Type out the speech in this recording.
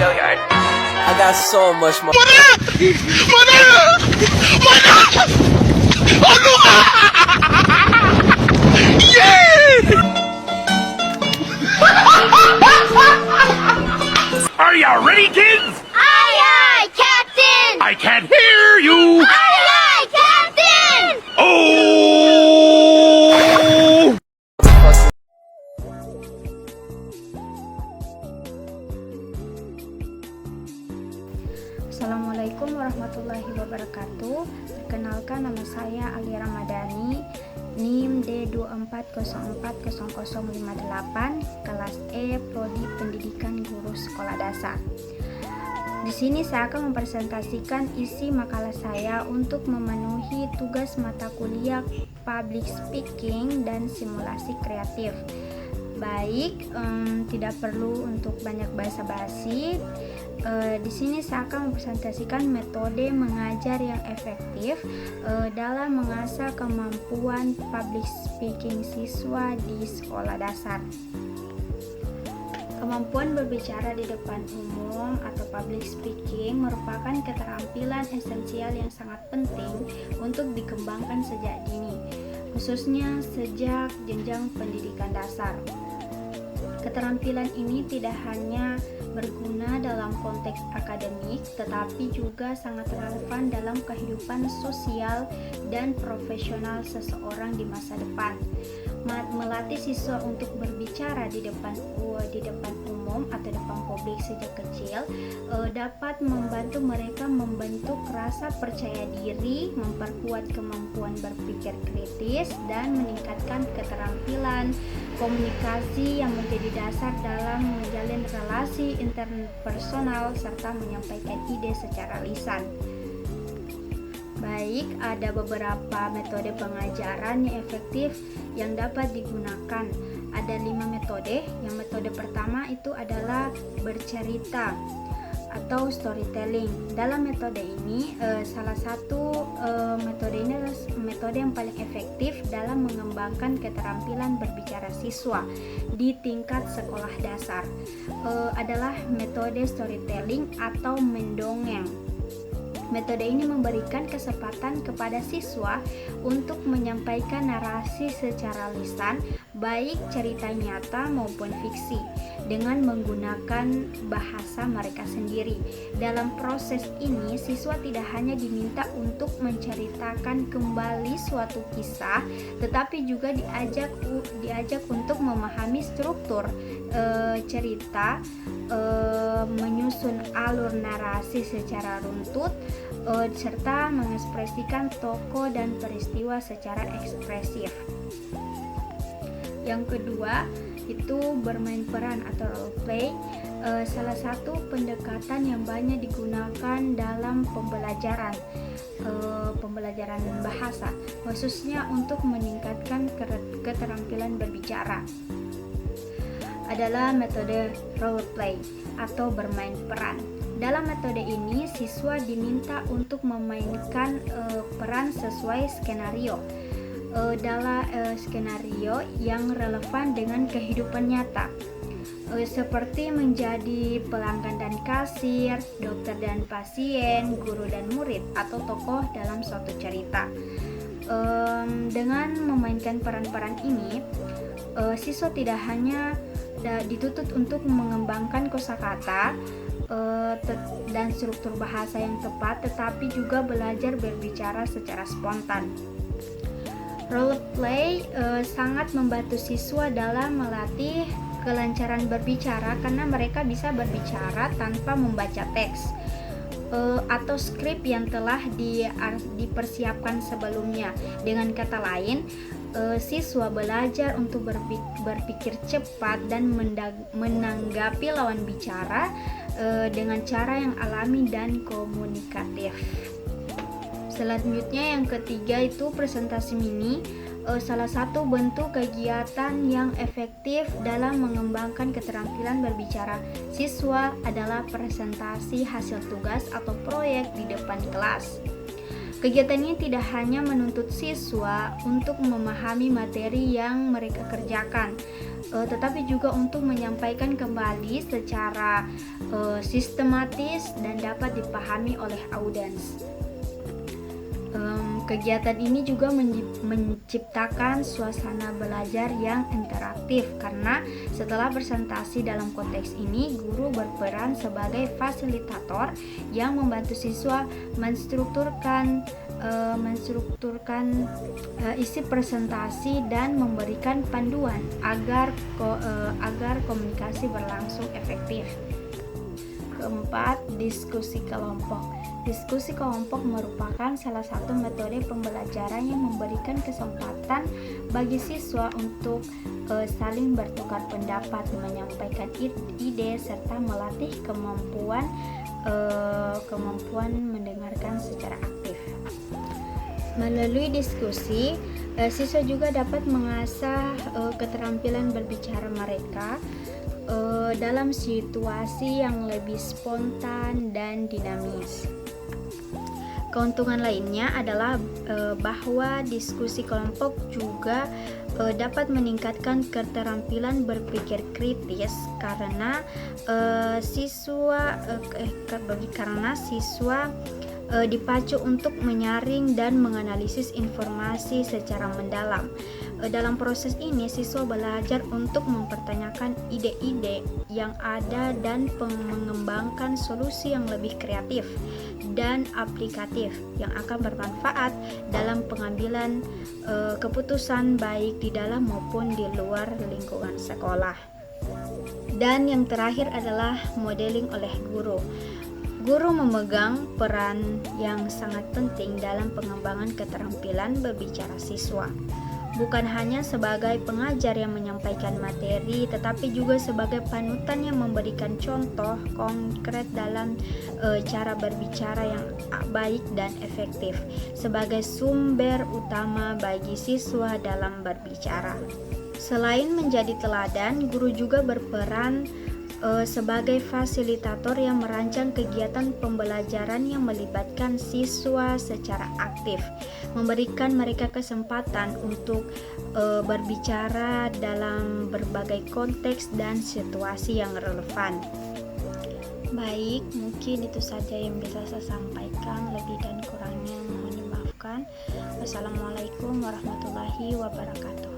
I got so much more. Are you ready, kids? Aye, aye, Captain! I can't hear you. Aye, aye, Captain! Oh! Assalamualaikum warahmatullahi wabarakatuh. Perkenalkan, nama saya Ali Ramadhani, NIM D24040058, kelas E, Prodi Pendidikan Guru Sekolah Dasar. Di sini saya akan mempresentasikan isi makalah saya untuk memenuhi tugas mata kuliah Public Speaking dan Simulasi Kreatif. Baik, tidak perlu untuk banyak basa-basi. Di sini saya akan mempresentasikan metode mengajar yang efektif dalam mengasah kemampuan public speaking siswa di sekolah dasar. Kemampuan berbicara di depan umum atau public speaking merupakan keterampilan esensial yang sangat penting untuk dikembangkan sejak dini, khususnya sejak jenjang pendidikan dasar. Keterampilan ini tidak hanya berguna dalam konteks akademik, tetapi juga sangat relevan dalam kehidupan sosial dan profesional seseorang di masa depan. Melatih siswa untuk berbicara di depan umum atau depan publik sejak kecil dapat membantu mereka membentuk rasa percaya diri, memperkuat kemampuan berpikir kritis, dan meningkatkan keterampilan komunikasi yang menjadi dasar dalam menjalin relasi interpersonal serta menyampaikan ide secara lisan. Baik, ada beberapa metode pengajaran yang efektif yang dapat digunakan. Ada 5 metode. Yang metode pertama itu adalah bercerita atau storytelling. Dalam metode ini, salah satu metode ini adalah metode yang paling efektif dalam mengembangkan keterampilan berbicara siswa di tingkat sekolah dasar. Adalah metode storytelling atau mendongeng. Metode ini memberikan kesempatan kepada siswa untuk menyampaikan narasi secara lisan, baik cerita nyata maupun fiksi, dengan menggunakan bahasa mereka sendiri. Dalam proses ini, siswa tidak hanya diminta untuk menceritakan kembali suatu kisah, tetapi juga diajak untuk memahami struktur cerita, menyusun alur narasi secara runtut, serta mengekspresikan tokoh dan peristiwa secara ekspresif. Yang kedua itu bermain peran atau role play. Salah satu pendekatan yang banyak digunakan dalam pembelajaran bahasa, khususnya untuk meningkatkan keterampilan berbicara, adalah metode role play atau bermain peran. Dalam metode ini, siswa diminta untuk memainkan peran sesuai skenario skenario yang relevan dengan kehidupan nyata, seperti menjadi pelanggan dan kasir, dokter dan pasien, guru dan murid, atau tokoh dalam suatu cerita. Dengan memainkan peran-peran ini, siswa tidak hanya dituntut untuk mengembangkan kosakata dan struktur bahasa yang tepat, tetapi juga belajar berbicara secara spontan. Role play sangat membantu siswa dalam melatih kelancaran berbicara karena mereka bisa berbicara tanpa membaca teks atau skrip yang telah dipersiapkan sebelumnya. Dengan kata lain, siswa belajar untuk berpikir cepat dan menanggapi lawan bicara dengan cara yang alami dan komunikatif. Selanjutnya, yang ketiga itu presentasi mini. Salah satu bentuk kegiatan yang efektif dalam mengembangkan keterampilan berbicara siswa adalah presentasi hasil tugas atau proyek di depan kelas. Kegiatan ini tidak hanya menuntut siswa untuk memahami materi yang mereka kerjakan, tetapi juga untuk menyampaikan kembali secara sistematis dan dapat dipahami oleh audiens. Kegiatan ini juga menciptakan suasana belajar yang interaktif, karena setelah presentasi dalam konteks ini, guru berperan sebagai fasilitator yang membantu siswa menstrukturkan isi presentasi dan memberikan panduan agar komunikasi berlangsung efektif. Keempat, diskusi kelompok. Diskusi kelompok merupakan salah satu metode pembelajaran yang memberikan kesempatan bagi siswa untuk saling bertukar pendapat, menyampaikan ide, serta melatih kemampuan mendengarkan secara aktif. Melalui diskusi, siswa juga dapat mengasah keterampilan berbicara mereka dalam situasi yang lebih spontan dan dinamis. Keuntungan lainnya adalah bahwa diskusi kelompok juga dapat meningkatkan keterampilan berpikir kritis, karena siswa dipacu untuk menyaring dan menganalisis informasi secara mendalam. Dalam proses ini, siswa belajar untuk mempertanyakan ide-ide yang ada dan mengembangkan solusi yang lebih kreatif dan aplikatif yang akan bermanfaat dalam pengambilan keputusan baik di dalam maupun di luar lingkungan sekolah. Dan yang terakhir adalah modeling oleh guru. Guru memegang peran yang sangat penting dalam pengembangan keterampilan berbicara siswa. Bukan hanya sebagai pengajar yang menyampaikan materi, tetapi juga sebagai panutan yang memberikan contoh konkret dalam cara berbicara yang baik dan efektif, sebagai sumber utama bagi siswa dalam berbicara. Selain menjadi teladan, guru juga berperan sebagai fasilitator yang merancang kegiatan pembelajaran yang melibatkan siswa secara aktif, memberikan mereka kesempatan untuk berbicara dalam berbagai konteks dan situasi yang relevan. Baik, mungkin itu saja yang bisa saya sampaikan. Lebih dan kurangnya mohon dimaafkan. Wassalamualaikum warahmatullahi wabarakatuh.